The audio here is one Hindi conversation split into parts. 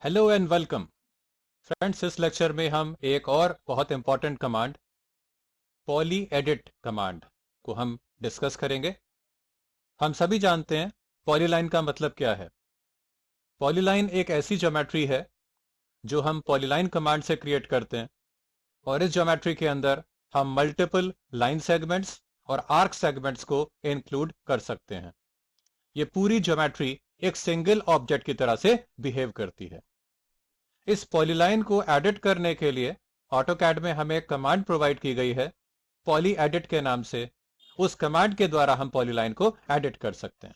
Hello and welcome friends. इस लेक्चर में हम एक और बहुत important command poly edit command को हम डिस्कस करेंगे। हम सभी जानते हैं पॉलीलाइन का मतलब क्या है। पॉलीलाइन एक ऐसी ज्योमेट्री है जो हम पॉलीलाइन कमांड से क्रिएट करते हैं और इस ज्योमेट्री के अंदर हम मल्टीपल लाइन सेगमेंट्स और आर्क सेगमेंट्स को इंक्लूड कर सकते हैं। ये पूरी ज्योमेट्री एक सिंगल ऑब्जेक्ट की तरह से बिहेव करती है। इस पॉलीलाइन को एडिट करने के लिए ऑटोकैड में हमें एक कमांड प्रोवाइड की गई है पॉली एडिट के नाम से। उस कमांड के द्वारा हम पॉलीलाइन को एडिट कर सकते हैं।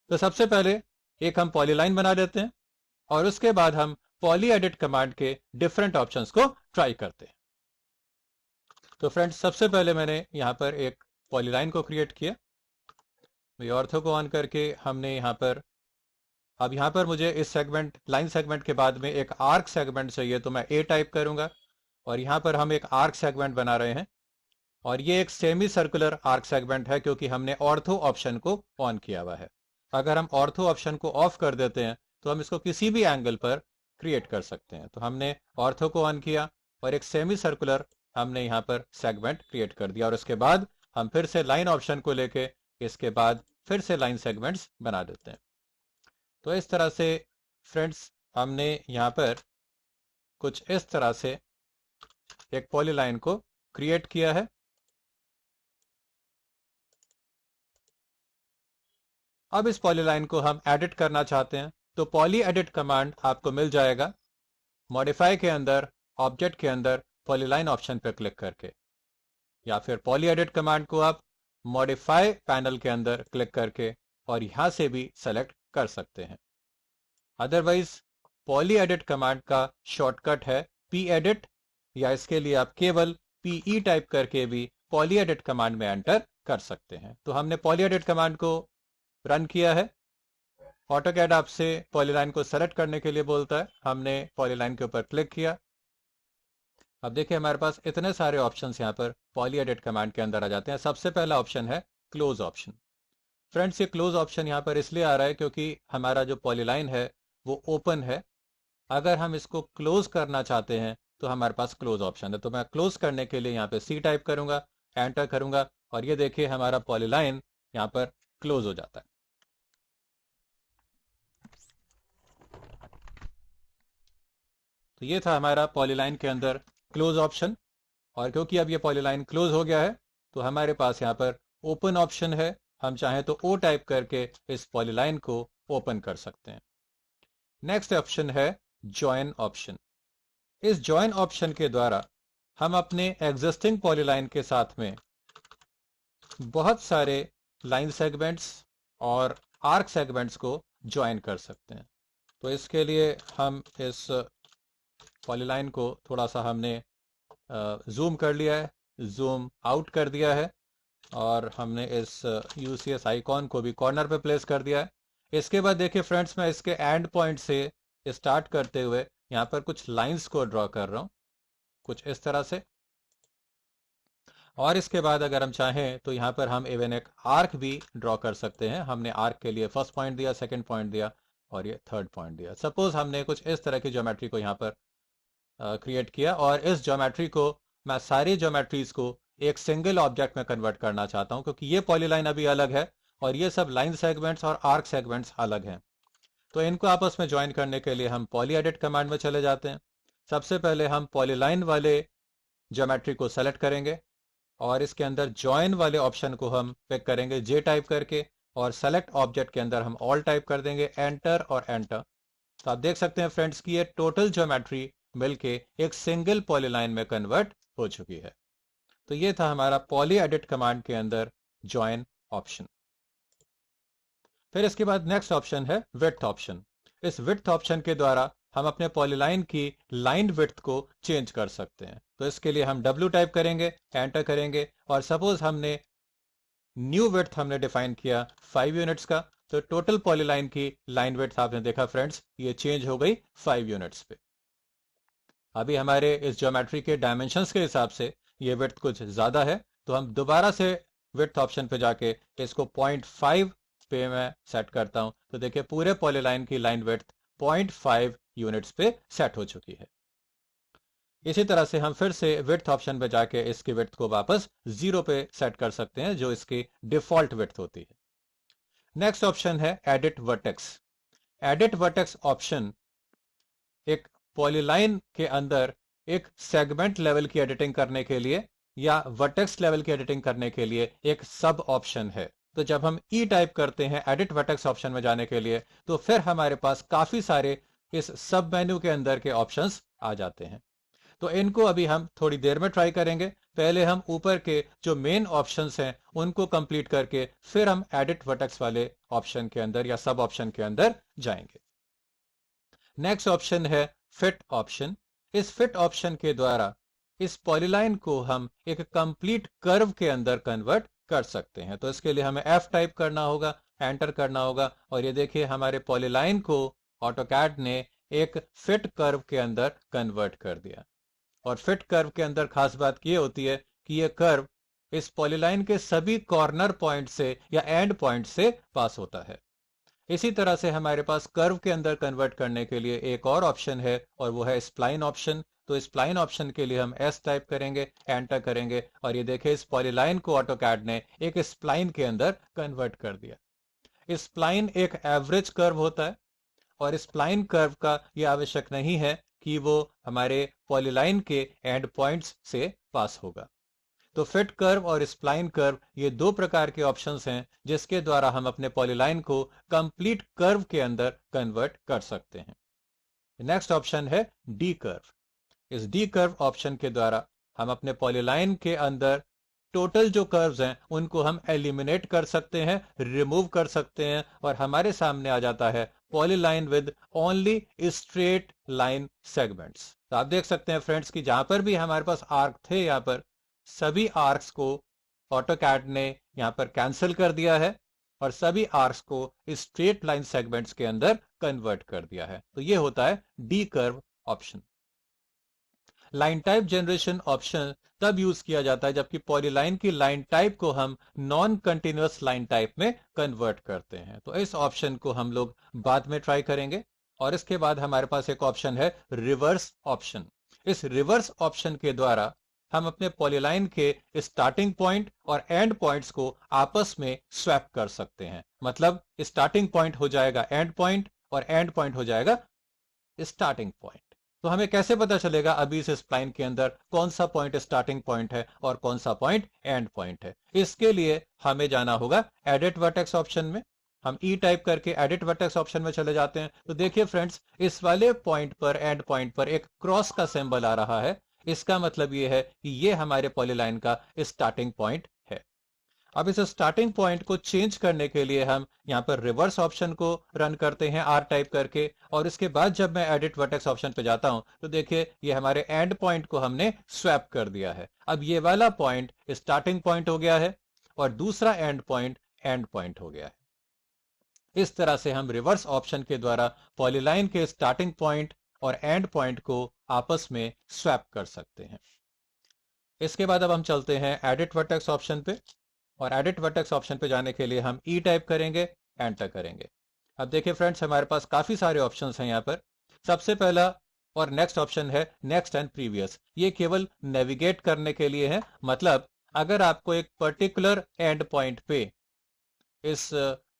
तो सबसे पहले एक हम पॉलीलाइन बना देते हैं और उसके बाद हम पॉली एडिट कमांड के डिफरेंट ऑप्शंस को ट्राई करते हैं। तो फ्रेंड्स, सबसे पहले मैंने यहां पर एक पॉलीलाइन को क्रिएट किया। ऑर्थो को ऑन करके हमने अब यहां पर मुझे इस सेगमेंट लाइन सेगमेंट के बाद में एक आर्क सेगमेंट चाहिए, तो मैं ए टाइप करूंगा और यहां पर हम एक आर्क सेगमेंट बना रहे हैं और ये एक सेमी सर्कुलर आर्क सेगमेंट है क्योंकि हमने ऑर्थो ऑप्शन को ऑन किया हुआ है। अगर हम ऑर्थो ऑप्शन को ऑफ कर देते हैं तो हम इसको किसी भी एंगल पर क्रिएट कर सकते हैं। तो हमने ऑर्थो को ऑन किया और एक सेमी सर्कुलर हमने यहाँ पर सेगमेंट क्रिएट कर दिया और उसके बाद हम फिर से लाइन ऑप्शन को लेके इसके बाद फिर से लाइन सेगमेंट्स बना देते हैं। तो इस तरह से फ्रेंड्स, हमने यहाँ पर कुछ इस तरह से एक पॉलीलाइन को क्रिएट किया है। अब इस पॉलीलाइन को हम एडिट करना चाहते हैं तो पॉली एडिट कमांड आपको मिल जाएगा मॉडिफाई के अंदर, ऑब्जेक्ट के अंदर पॉलीलाइन ऑप्शन पर क्लिक करके, या फिर पॉली एडिट कमांड को आप मॉडिफाई पैनल के अंदर क्लिक करके और यहां से भी सेलेक्ट कर सकते हैं। अदरवाइज पॉली एडिट कमांड का शॉर्टकट है पी एडिट, या इसके लिए आप केवल पीई टाइप करके भी पॉली एडिट कमांड में एंटर कर सकते हैं। तो हमने पॉली एडिट कमांड को रन किया है। ऑटोकैड आपसे पॉलीलाइन को सेलेक्ट करने के लिए बोलता है। हमने पॉलीलाइन के ऊपर क्लिक किया। अब देखिए हमारे पास इतने सारे ऑप्शंस यहाँ पर पॉली एडिट कमांड के अंदर आ जाते हैं। सबसे पहला ऑप्शन है क्लोज ऑप्शन। फ्रेंड्स, ये क्लोज ऑप्शन यहाँ पर इसलिए आ रहा है क्योंकि हमारा जो पॉलीलाइन है वो ओपन है। अगर हम इसको क्लोज करना चाहते हैं तो हमारे पास क्लोज ऑप्शन है। तो मैं क्लोज करने के लिए यहाँ पे सी टाइप करूंगा, एंटर करूंगा और ये देखिए हमारा पॉलीलाइन यहाँ पर क्लोज हो जाता है। तो ये था हमारा पॉलीलाइन के अंदर क्लोज ऑप्शन। और क्योंकि अब ये पॉलीलाइन क्लोज हो गया है तो हमारे पास यहाँ पर ओपन ऑप्शन है। हम चाहें तो ओ टाइप करके इस पॉलीलाइन को ओपन कर सकते हैं। नेक्स्ट ऑप्शन है ज्वाइन ऑप्शन। इस ज्वाइन ऑप्शन के द्वारा हम अपने एग्जिस्टिंग पॉलीलाइन के साथ में बहुत सारे लाइन सेगमेंट्स और आर्क सेगमेंट्स को ज्वाइन कर सकते हैं। तो इसके लिए हम इस पॉलीलाइन को थोड़ा सा हमने जूम कर लिया है, जूम आउट कर दिया है और हमने इस यूसीएस आइकॉन को भी कॉर्नर पे प्लेस कर दिया है। इसके बाद देखिए फ्रेंड्स, मैं इसके एंड पॉइंट से स्टार्ट करते हुए यहाँ पर कुछ लाइंस को ड्रॉ कर रहा हूँ, कुछ इस तरह से। और इसके बाद अगर हम चाहें तो यहाँ पर हम इवन एक आर्क भी ड्रॉ कर सकते हैं। हमने आर्क के लिए फर्स्ट पॉइंट दिया, सेकंड पॉइंट दिया और ये थर्ड पॉइंट दिया। सपोज हमने कुछ इस तरह की ज्योमेट्री को यहाँ पर क्रिएट किया और इस ज्योमेट्री को मैं सारी ज्योमेट्रीज को एक सिंगल ऑब्जेक्ट में कन्वर्ट करना चाहता हूं क्योंकि ये पॉलीलाइन अभी अलग है और ये सब लाइन सेगमेंट्स और आर्क सेगमेंट्स अलग हैं। तो इनको आपस में ज्वाइन करने के लिए हम पॉली एडिट कमांड में चले जाते हैं। सबसे पहले हम पॉलीलाइन वाले ज्योमेट्री को सेलेक्ट करेंगे और इसके अंदर ज्वाइन वाले ऑप्शन को हम पिक करेंगे जे टाइप करके और सेलेक्ट ऑब्जेक्ट के अंदर हम ऑल टाइप कर देंगे, एंटर और एंटर। तो आप देख सकते हैं फ्रेंड्स कि ये टोटल ज्योमेट्री मिलके एक सिंगल पॉलीलाइन में कन्वर्ट हो चुकी है। तो ये था हमारा पॉली एडिट कमांड के अंदर ज्वाइन ऑप्शन। फिर इसके बाद नेक्स्ट ऑप्शन है विड्थ ऑप्शन। इस विड्थ ऑप्शन के द्वारा हम अपने पॉलीलाइन की लाइन विड्थ को चेंज कर सकते हैं। तो इसके लिए हम W टाइप करेंगे, एंटर करेंगे और सपोज हमने न्यू विड्थ हमने डिफाइन किया 5 यूनिट्स का। तो टोटल पॉलीलाइन की लाइन विड्थ आपने देखा फ्रेंड्स, ये चेंज हो गई 5 यूनिट्स पे। अभी हमारे इस ज्योमेट्री के डायमेंशंस के हिसाब से ये विड्थ कुछ ज़्यादा है, तो हम दोबारा से विड्थ ऑप्शन पे जाके इसको 0.5 पे मैं सेट करता हूं। तो देखिए पूरे पॉलीलाइन की लाइन विड्थ 0.5 यूनिट्स पे सेट हो चुकी है। इसी तरह से हम फिर से विड्थ ऑप्शन पे जाके इसकी विड्थ को वापस 0 पे सेट कर सकते हैं, जो इसकी डिफॉल्ट विड्थ होती है। नेक्स्ट ऑप्शन है edit vertex. Edit vertex option एक पॉलीलाइन के अंदर एक सेगमेंट लेवल की एडिटिंग करने के लिए या वर्टेक्स लेवल की एडिटिंग करने के लिए एक सब ऑप्शन है। तो जब हम ई टाइप करते हैं एडिट वर्टेक्स ऑप्शन में जाने के लिए, तो फिर हमारे पास काफी सारे इस सब मेन्यू के अंदर के ऑप्शंस आ जाते हैं। तो इनको अभी हम थोड़ी देर में ट्राई करेंगे। पहले हम ऊपर के जो मेन ऑप्शंस हैं उनको कंप्लीट करके फिर हम एडिट वर्टेक्स वाले ऑप्शन के अंदर या सब ऑप्शन के अंदर जाएंगे। नेक्स्ट ऑप्शन है फिट ऑप्शन। इस फिट ऑप्शन के द्वारा इस पॉलीलाइन को हम एक कंप्लीट कर्व के अंदर कन्वर्ट कर सकते हैं। तो इसके लिए हमें F टाइप करना होगा, एंटर करना होगा, और ये देखिए हमारे पॉलीलाइन को ऑटोकैड ने एक फिट कर्व के अंदर कन्वर्ट कर दिया। और फिट कर्व के अंदर खास बात ये होती है कि ये कर्व इस पॉलीलाइन के सभी कॉर्नर पॉइंट से या एंड पॉइंट से पास होता है। इसी तरह से हमारे पास कर्व के अंदर कन्वर्ट करने के लिए एक और ऑप्शन है, और वो है स्प्लाइन ऑप्शन। तो स्प्लाइन ऑप्शन के लिए हम S टाइप करेंगे, एंटर करेंगे, और ये देखिए इस पॉलीलाइन को ऑटोकैड ने एक स्प्लाइन के अंदर कन्वर्ट कर दिया। स्प्लाइन एक एवरेज कर्व होता है, और स्प्लाइन कर्व का ये आवश्यक नहीं है कि वो हमारे पॉलीलाइन के एंड पॉइंट्स से पास होगा। तो फिट कर्व और स्प्लाइन कर्व ये दो प्रकार के ऑप्शंस हैं जिसके द्वारा हम अपने पॉलीलाइन को कंप्लीट कर्व के अंदर कन्वर्ट कर सकते हैं। नेक्स्ट ऑप्शन है डी कर्व। इस डी कर्व ऑप्शन के द्वारा हम अपने पॉलीलाइन के अंदर टोटल जो कर्व्स हैं उनको हम एलिमिनेट कर सकते हैं, रिमूव कर सकते हैं, और हमारे सामने आ जाता है polyline with only straight line segments. तो आप देख सकते हैं फ्रेंड्स कि जहां पर भी हमारे पास आर्क थे, यहाँ पर सभी आर्क्स को ऑटोकैड ने यहां पर कैंसिल कर दिया है और सभी आर्क्स को स्ट्रेट लाइन सेगमेंट्स के अंदर कन्वर्ट कर दिया है। तो ये होता है D curve option. Line type generation option तब यूज किया जाता है जबकि पॉलीलाइन की लाइन टाइप को हम नॉन कंटिन्यूअस लाइन टाइप में कन्वर्ट करते हैं। तो इस ऑप्शन को हम लोग बाद में ट्राई करेंगे। और इसके बाद हमारे पास एक ऑप्शन है रिवर्स ऑप्शन। इस रिवर्स ऑप्शन के द्वारा हम अपने पॉलीलाइन के स्टार्टिंग पॉइंट और एंड पॉइंट्स को आपस में स्वैप कर सकते हैं। मतलब स्टार्टिंग पॉइंट हो जाएगा एंड पॉइंट और एंड पॉइंट हो जाएगा स्टार्टिंग पॉइंट। तो हमें कैसे पता चलेगा अभी इस स्प्लाइन के अंदर कौन सा पॉइंट स्टार्टिंग पॉइंट है और कौन सा पॉइंट एंड पॉइंट है? इसके लिए हमें जाना होगा एडिट वर्टेक्स ऑप्शन में। हम ई टाइप करके एडिट वर्टेक्स ऑप्शन में चले जाते हैं। तो देखिए फ्रेंड्स, इस वाले पॉइंट पर एंड पॉइंट पर एक क्रॉस का सिंबल आ रहा है। इसका मतलब ये है कि ये हमारे पॉलीलाइन का स्टार्टिंग पॉइंट है। अब इस स्टार्टिंग पॉइंट को चेंज करने के लिए हम यहाँ पर रिवर्स ऑप्शन को रन करते हैं आर टाइप करके, और इसके बाद जब मैं एडिट वर्टेक्स ऑप्शन पे जाता हूं तो देखिए ये हमारे एंड पॉइंट को हमने स्वैप कर दिया है। अब ये वाला पॉइंट स्टार्टिंग पॉइंट हो गया है और दूसरा एंड पॉइंट हो गया है। इस तरह से हम रिवर्स ऑप्शन के द्वारा पॉलीलाइन के स्टार्टिंग पॉइंट और एंड पॉइंट को आपस में स्वैप कर सकते हैं। इसके बाद अब हम चलते हैं एडिट वर्टेक्स ऑप्शन पे, और एडिट वर्टेक्स ऑप्शन पे जाने के लिए हम ई टाइप करेंगे, एंटर करेंगे। अब देखिए फ्रेंड्स, हमारे पास काफी सारे ऑप्शंस हैं यहाँ पर। सबसे पहला और नेक्स्ट ऑप्शन है नेक्स्ट एंड प्रीवियस। ये केवल नेविगेट करने के लिए है। मतलब अगर आपको एक पर्टिकुलर एंड पॉइंट पे इस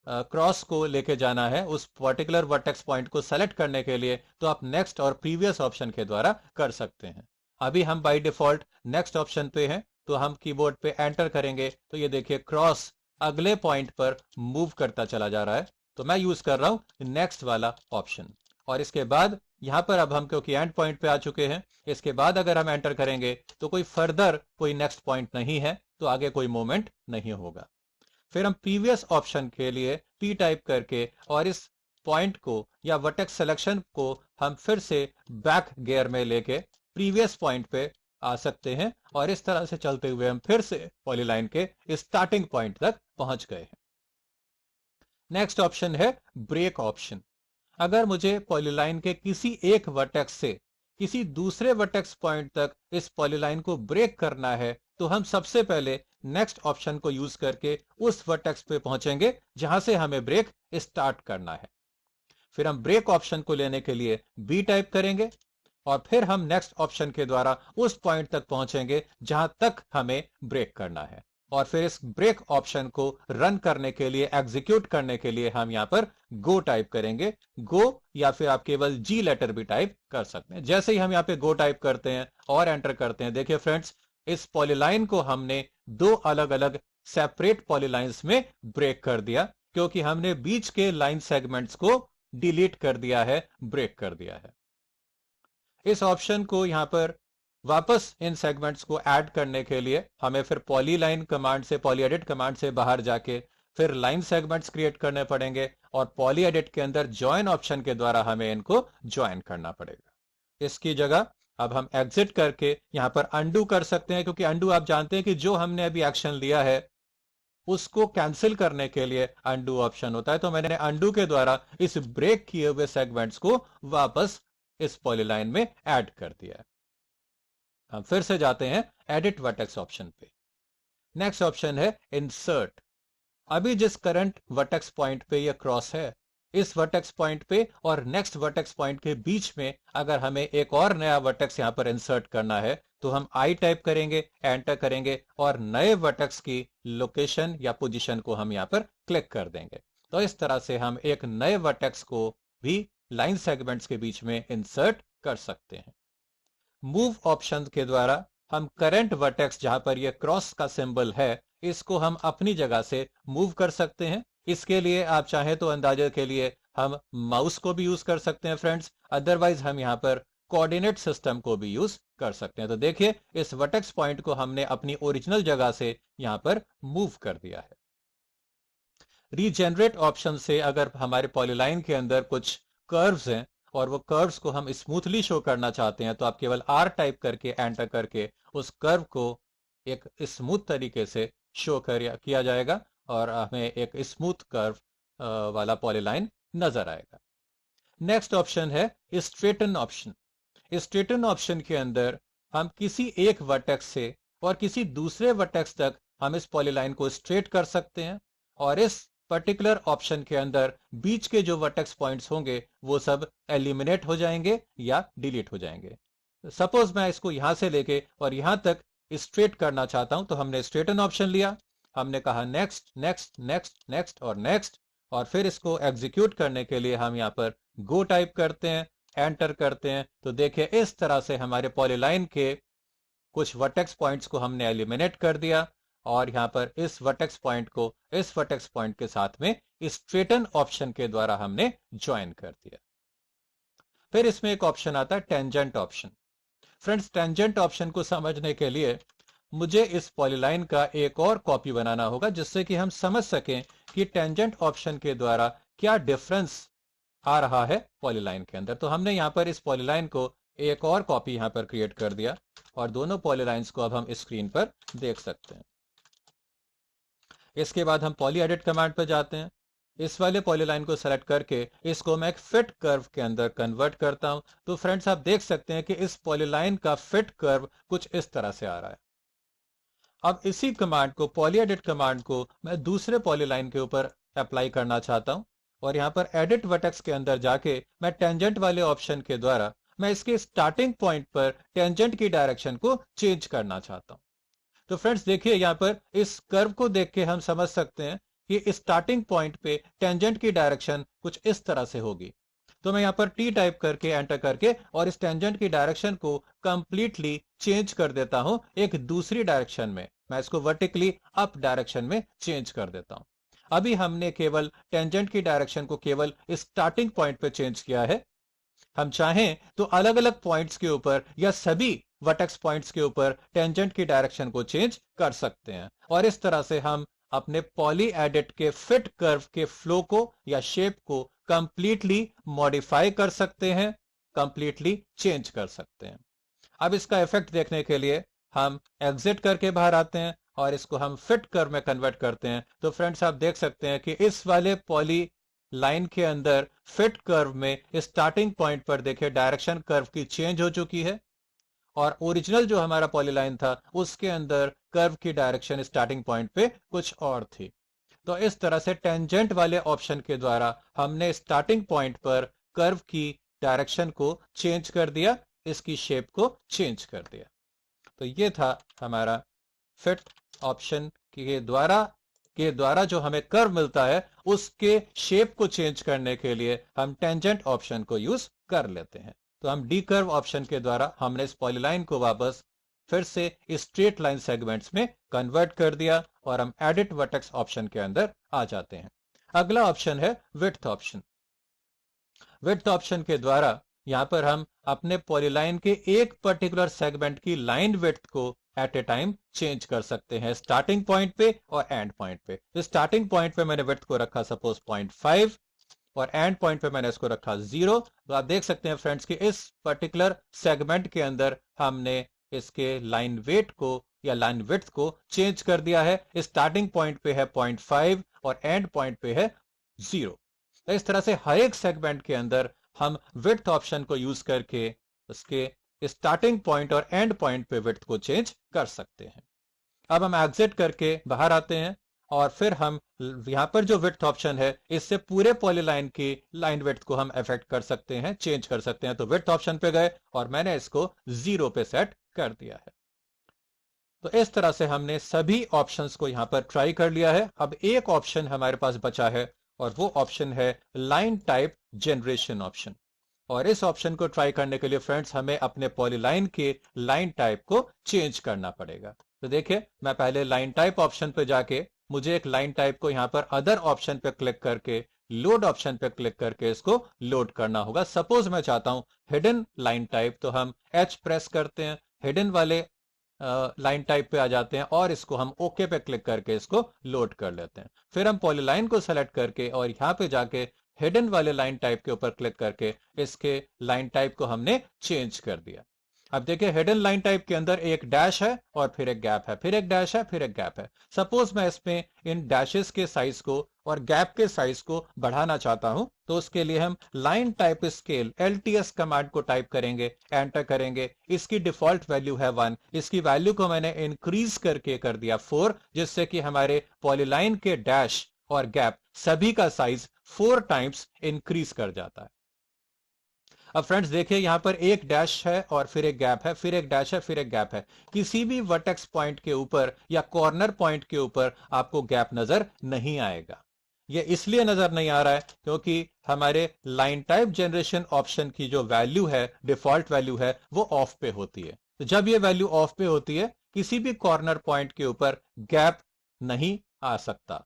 क्रॉस को लेके जाना है, उस पर्टिकुलर वर्टेक्स पॉइंट को सेलेक्ट करने के लिए, तो आप नेक्स्ट और प्रीवियस ऑप्शन के द्वारा कर सकते हैं। अभी हम बाय डिफॉल्ट नेक्स्ट ऑप्शन पे हैं, तो हम कीबोर्ड पे एंटर करेंगे तो ये देखिए क्रॉस अगले पॉइंट पर मूव करता चला जा रहा है। तो मैं यूज कर रहा हूं नेक्स्ट वाला ऑप्शन। और इसके बाद यहां पर अब हम क्योंकि एंड पॉइंट पे आ चुके हैं, इसके बाद अगर हम एंटर करेंगे तो कोई फर्दर कोई नेक्स्ट पॉइंट नहीं है, तो आगे कोई मूवमेंट नहीं होगा। फिर हम प्रीवियस ऑप्शन के लिए पी टाइप करके और इस पॉइंट को या वर्टेक्स सिलेक्शन को हम फिर से बैक गियर में लेके प्रीवियस पॉइंट पे आ सकते हैं, और इस तरह से चलते हुए हम फिर से पॉलीलाइन के स्टार्टिंग पॉइंट तक पहुंच गए हैं। नेक्स्ट ऑप्शन है ब्रेक ऑप्शन। अगर मुझे पॉलीलाइन के किसी एक वर्टेक्स से किसी दूसरे वर्टेक्स पॉइंट तक इस पॉलीलाइन को ब्रेक करना है, तो हम सबसे पहले नेक्स्ट ऑप्शन को यूज करके उस वर्टेक्स पे पहुंचेंगे जहां से हमें ब्रेक स्टार्ट करना है। फिर हम ब्रेक ऑप्शन को लेने के लिए बी टाइप करेंगे और फिर हम नेक्स्ट ऑप्शन के द्वारा उस पॉइंट तक पहुंचेंगे जहां तक हमें ब्रेक करना है। और फिर इस ब्रेक ऑप्शन को रन करने के लिए, एग्जीक्यूट करने के लिए हम यहां पर गो टाइप करेंगे। गो, या फिर आप केवल जी लेटर भी टाइप कर सकते हैं। जैसे ही हम यहां पे गो टाइप करते हैं और एंटर करते हैं, देखिए फ्रेंड्स, इस पॉलीलाइन को हमने दो अलग अलग सेपरेट पॉलीलाइंस में ब्रेक कर दिया, क्योंकि हमने बीच के लाइन सेगमेंट्स को डिलीट कर दिया है, ब्रेक कर दिया है। इस ऑप्शन को यहां पर वापस इन सेगमेंट्स को ऐड करने के लिए हमें फिर पॉलीलाइन कमांड से, पॉली एडिट कमांड से बाहर जाके फिर लाइन सेगमेंट्स क्रिएट करने पड़ेंगे और पॉली एडिट के अंदर ज्वाइन ऑप्शन के द्वारा हमें इनको ज्वाइन करना पड़ेगा। इसकी जगह अब हम एग्जिट करके यहां पर अंडू कर सकते हैं, क्योंकि अंडू आप जानते हैं कि जो हमने अभी एक्शन लिया है उसको कैंसिल करने के लिए अंडू ऑप्शन होता है। तो मैंने अंडू के द्वारा इस ब्रेक किए हुए सेगमेंट्स को वापस इस पॉलीलाइन में ऐड कर दिया है। हम फिर से जाते हैं एडिट वर्टेक्स ऑप्शन पे। नेक्स्ट ऑप्शन है इंसर्ट। अभी जिस करंट वर्टेक्स पॉइंट पे ये क्रॉस है, इस वर्टेक्स पॉइंट पे और नेक्स्ट वर्टेक्स पॉइंट के बीच में अगर हमें एक और नया वर्टेक्स यहां पर इंसर्ट करना है तो हम आई टाइप करेंगे, एंटर करेंगे और नए वर्टेक्स की लोकेशन या पोजीशन को हम यहां पर क्लिक कर देंगे। तो इस तरह से हम एक नए वर्टेक्स को भी लाइन सेगमेंट्स के बीच में इंसर्ट कर सकते हैं। मूव ऑप्शन के द्वारा हम करंट वर्टेक्स जहां पर यह क्रॉस का सिंबल है, इसको हम अपनी जगह से मूव कर सकते हैं। इसके लिए आप चाहें तो अंदाजे के लिए हम माउस को भी यूज कर सकते हैं फ्रेंड्स, अदरवाइज हम यहां पर कोऑर्डिनेट सिस्टम को भी यूज कर सकते हैं। तो देखिए, इस वर्टेक्स पॉइंट को हमने अपनी ओरिजिनल जगह से यहां पर मूव कर दिया है। रीजेनरेट ऑप्शन से अगर हमारे पॉलीलाइन के अंदर कुछ कर्व्स हैं और वो कर्व्स को हम स्मूथली शो करना चाहते हैं, तो आप केवल आर टाइप करके, एंटर करके उस कर्व को एक स्मूथ तरीके से शो किया जाएगा और हमें एक स्मूथ कर्व वाला पॉलीलाइन नजर आएगा। नेक्स्ट ऑप्शन है स्ट्रेटन ऑप्शन। स्ट्रेटन ऑप्शन के अंदर हम किसी एक वर्टेक्स से और किसी दूसरे वर्टेक्स तक हम इस पॉलीलाइन को स्ट्रेट कर सकते हैं और इस पर्टिकुलर ऑप्शन के अंदर बीच के जो वर्टेक्स पॉइंट्स होंगे वो सब एलिमिनेट हो जाएंगे या डिलीट हो जाएंगे। सपोज मैं इसको यहां से लेके और यहां तक स्ट्रेट करना चाहता हूं, तो हमने स्ट्रेटन ऑप्शन लिया, हमने कहा नेक्स्ट नेक्स्ट नेक्स्ट नेक्स्ट और नेक्स्ट, और फिर इसको एग्जीक्यूट करने के लिए हम यहां पर गो टाइप करते हैं, एंटर करते हैं। तो देखिए, इस तरह से हमारे पॉलीलाइन के कुछ वर्टेक्स पॉइंट्स को हमने एलिमिनेट कर दिया और यहां पर इस वर्टेक्स पॉइंट को इस वर्टेक्स पॉइंट के साथ में स्ट्रेटन ऑप्शन के द्वारा हमने ज्वाइन कर दिया। फिर इसमें एक ऑप्शन आता है tangent option. Friends, tangent option को समझने के लिए मुझे इस पॉलीलाइन का एक और कॉपी बनाना होगा, जिससे कि हम समझ सकें कि टेंजेंट ऑप्शन के द्वारा क्या डिफरेंस आ रहा है पॉलीलाइन के अंदर। तो हमने यहां पर इस पॉलीलाइन को एक और कॉपी यहां पर क्रिएट कर दिया और दोनों पॉलीलाइंस को अब हम स्क्रीन पर देख सकते हैं। इसके बाद हम पॉली एडिट कमांड पर जाते हैं। इस वाले पॉलीलाइन को सेलेक्ट करके इसको मैं एक फिट कर्व के अंदर कन्वर्ट करता हूं। तो फ्रेंड्स, आप देख सकते हैं कि इस पॉलीलाइन का फिट कर्व कुछ इस तरह से आ रहा है। अब इसी कमांड को, पॉली एडिट कमांड को, मैं दूसरे पॉलीलाइन के ऊपर अप्लाई करना चाहता हूं और यहां पर एडिट वर्टेक्स के अंदर जाके मैं टेंजेंट वाले ऑप्शन के द्वारा मैं इसके स्टार्टिंग पॉइंट पर टेंजेंट की डायरेक्शन को चेंज करना चाहता हूं। तो फ्रेंड्स देखिए, यहां पर इस कर्व को देख के हम समझ सकते हैं कि स्टार्टिंग पॉइंट पे टेंजेंट की डायरेक्शन कुछ इस तरह से होगी। तो मैं यहां पर टी टाइप करके, एंटर करके और इस टेंजेंट की डायरेक्शन को कंप्लीटली चेंज कर देता हूं एक दूसरी डायरेक्शन में। मैं इसको वर्टिकली अप डायरेक्शन में चेंज कर देता हूं। अभी हमने केवल टेंजेंट की डायरेक्शन को केवल स्टार्टिंग पॉइंट पे चेंज किया है। हम चाहें तो अलग अलग पॉइंट्स के ऊपर या सभी वर्टेक्स पॉइंट्स के ऊपर टेंजेंट की डायरेक्शन को चेंज कर सकते हैं और इस तरह से हम अपने पॉली एडिट के फिट कर्व के फ्लो को या शेप को कंप्लीटली मॉडिफाई कर सकते हैं, कंप्लीटली चेंज कर सकते हैं। अब इसका इफेक्ट देखने के लिए हम एग्जिट करके बाहर आते हैं और इसको हम फिट कर्व में कन्वर्ट करते हैं। तो फ्रेंड्स, आप देख सकते हैं कि इस वाले पॉली लाइन के अंदर फिट कर्व में स्टार्टिंग पॉइंट पर देखिए डायरेक्शन कर्व की चेंज हो चुकी है और ओरिजिनल जो हमारा पॉलीलाइन था उसके अंदर कर्व की डायरेक्शन स्टार्टिंग पॉइंट पे कुछ और थी। तो इस तरह से टेंजेंट वाले ऑप्शन के द्वारा हमने स्टार्टिंग पॉइंट पर कर्व की डायरेक्शन को चेंज कर दिया, इसकी शेप को चेंज कर दिया। तो ये था हमारा फिट ऑप्शन के द्वारा जो हमें कर्व मिलता है उसके शेप को चेंज करने के लिए हम टेंजेंट ऑप्शन को यूज कर लेते हैं। तो हम डी कर्व ऑप्शन के द्वारा हमने इस पॉलीलाइन को वापस फिर से स्ट्रेट लाइन सेगमेंट्स में कन्वर्ट कर दिया और हम एडिट वर्टेक्स ऑप्शन के अंदर आ जाते हैं। अगला ऑप्शन है विड्थ ऑप्शन। विड्थ ऑप्शन के द्वारा यहां पर हम अपने पॉलीलाइन के एक पर्टिकुलर सेगमेंट की लाइन विड्थ को एट ए टाइम चेंज कर सकते हैं, स्टार्टिंग पॉइंट पे और एंड पॉइंट पे। तो स्टार्टिंग पॉइंट पे मैंने विड्थ को रखा सपोज 0.5 और एंड पॉइंट पे मैंने इसको रखा 0। तो आप देख सकते हैं फ्रेंड्स कि इस पर्टिकुलर सेगमेंट के अंदर हमने इसके लाइन वेट को या लाइन विड्थ को चेंज कर दिया है। स्टार्टिंग पॉइंट पे है 0.5 और एंड पॉइंट पे है 0। तो इस तरह से हर एक सेगमेंट के अंदर हम विड्थ ऑप्शन को यूज करके उसके स्टार्टिंग पॉइंट और एंड पॉइंट पे विड्थ को चेंज कर सकते हैं। अब हम एग्जिट करके बाहर आते हैं और फिर हम यहां पर जो विड्थ ऑप्शन है इससे पूरे पॉलीलाइन की लाइन विड्थ को हम अफेक्ट कर सकते हैं, चेंज कर सकते हैं। तो विड्थ ऑप्शन पे गए और मैंने इसको 0 पे सेट कर दिया है। तो इस तरह से हमने सभी ऑप्शंस को यहां पर ट्राई कर लिया है। अब एक ऑप्शन हमारे पास बचा है और वो ऑप्शन है लाइन टाइप जनरेशन ऑप्शन। और इस ऑप्शन को ट्राई करने के लिए फ्रेंड्स हमें अपने पॉलीलाइन के लाइन टाइप को चेंज करना पड़ेगा। तो देखिए मैं पहले लाइन टाइप ऑप्शन पे जाके मुझे एक लाइन टाइप को यहां पर अदर ऑप्शन पे क्लिक करके लोड ऑप्शन पे क्लिक करके इसको लोड करना होगा। सपोज मैं चाहता हूं हिडन लाइन टाइप, तो हम H प्रेस करते हैं, हिडन वाले लाइन टाइप पे आ जाते हैं और इसको हम ओके पे क्लिक करके इसको लोड कर लेते हैं। फिर हम पॉलीलाइन को सेलेक्ट करके और यहां पे जाके हिडन वाले लाइन टाइप के ऊपर क्लिक करके इसके लाइन टाइप को हमने चेंज कर दिया। अब देखिए हिडन लाइन टाइप के अंदर एक डैश है और फिर एक गैप है, फिर एक डैश है, फिर एक गैप है। सपोज मैं इसमें इन डैशेस के साइज को और गैप के साइज को बढ़ाना चाहता हूं, तो उसके लिए हम line type scale LTS command को टाइप करेंगे, एंटर करेंगे। इसकी डिफॉल्ट वैल्यू है 1, इसकी वैल्यू को मैंने इंक्रीज करके कर दिया 4, जिससे कि हमारे पॉलीलाइन के डैश और गैप सभी का साइज 4 टाइम्स इंक्रीज कर जाता है। अब फ्रेंड्स देखिए यहां पर एक डैश है और फिर एक गैप है, फिर एक डैश है, फिर एक गैप है। किसी भी वर्टेक्स पॉइंट के ऊपर या कॉर्नर पॉइंट के ऊपर आपको गैप नजर नहीं आएगा। यह इसलिए नजर नहीं आ रहा है क्योंकि हमारे लाइन टाइप जनरेशन ऑप्शन की जो वैल्यू है, डिफॉल्ट वैल्यू है, वो ऑफ पे होती है। तो जब ये वैल्यू ऑफ पे होती है किसी भी कॉर्नर पॉइंट के ऊपर गैप नहीं आ सकता।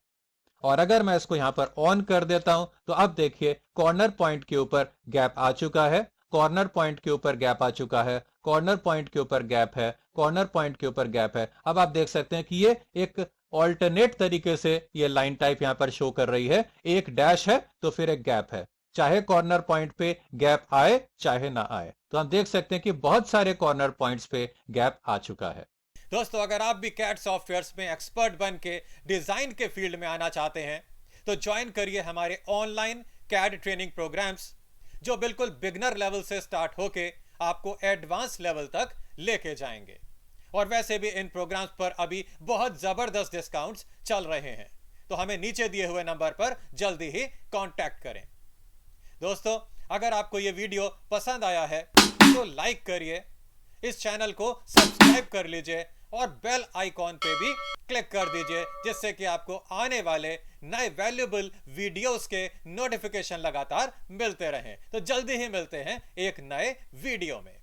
और अगर मैं इसको यहां पर ऑन कर देता हूं तो अब देखिए कॉर्नर पॉइंट के ऊपर गैप आ चुका है, कॉर्नर पॉइंट के ऊपर गैप आ चुका है, कॉर्नर पॉइंट के ऊपर गैप है, कॉर्नर पॉइंट के ऊपर गैप है। अब आप देख सकते हैं कि ये एक ऑल्टरनेट तरीके से ये लाइन टाइप यहां पर शो कर रही है। एक डैश है तो फिर एक गैप है, चाहे कॉर्नर पॉइंट पे गैप आए चाहे ना आए। तो हम देख सकते हैं कि बहुत सारे कॉर्नर पॉइंट्स पे गैप आ चुका है। दोस्तों अगर आप भी कैड सॉफ्टवेयर्स में एक्सपर्ट बन के डिजाइन के फील्ड में आना चाहते हैं तो ज्वाइन करिए हमारे ऑनलाइन कैड ट्रेनिंग प्रोग्राम्स, जो बिल्कुल बिगनर लेवल से स्टार्ट होके आपको एडवांस लेवल तक लेके जाएंगे। और वैसे भी इन प्रोग्राम्स पर अभी बहुत जबरदस्त डिस्काउंट्स चल रहे हैं, तो हमें नीचे दिए हुए नंबर पर जल्दी ही कांटेक्ट करें। दोस्तों अगर आपको यह वीडियो पसंद आया है तो लाइक करिए, इस चैनल को सब्सक्राइब कर लीजिए और बेल आइकॉन पे भी क्लिक कर दीजिए, जिससे कि आपको आने वाले नए वैल्यूएबल वीडियोस के नोटिफिकेशन लगातार मिलते रहें। तो जल्दी ही मिलते हैं एक नए वीडियो में।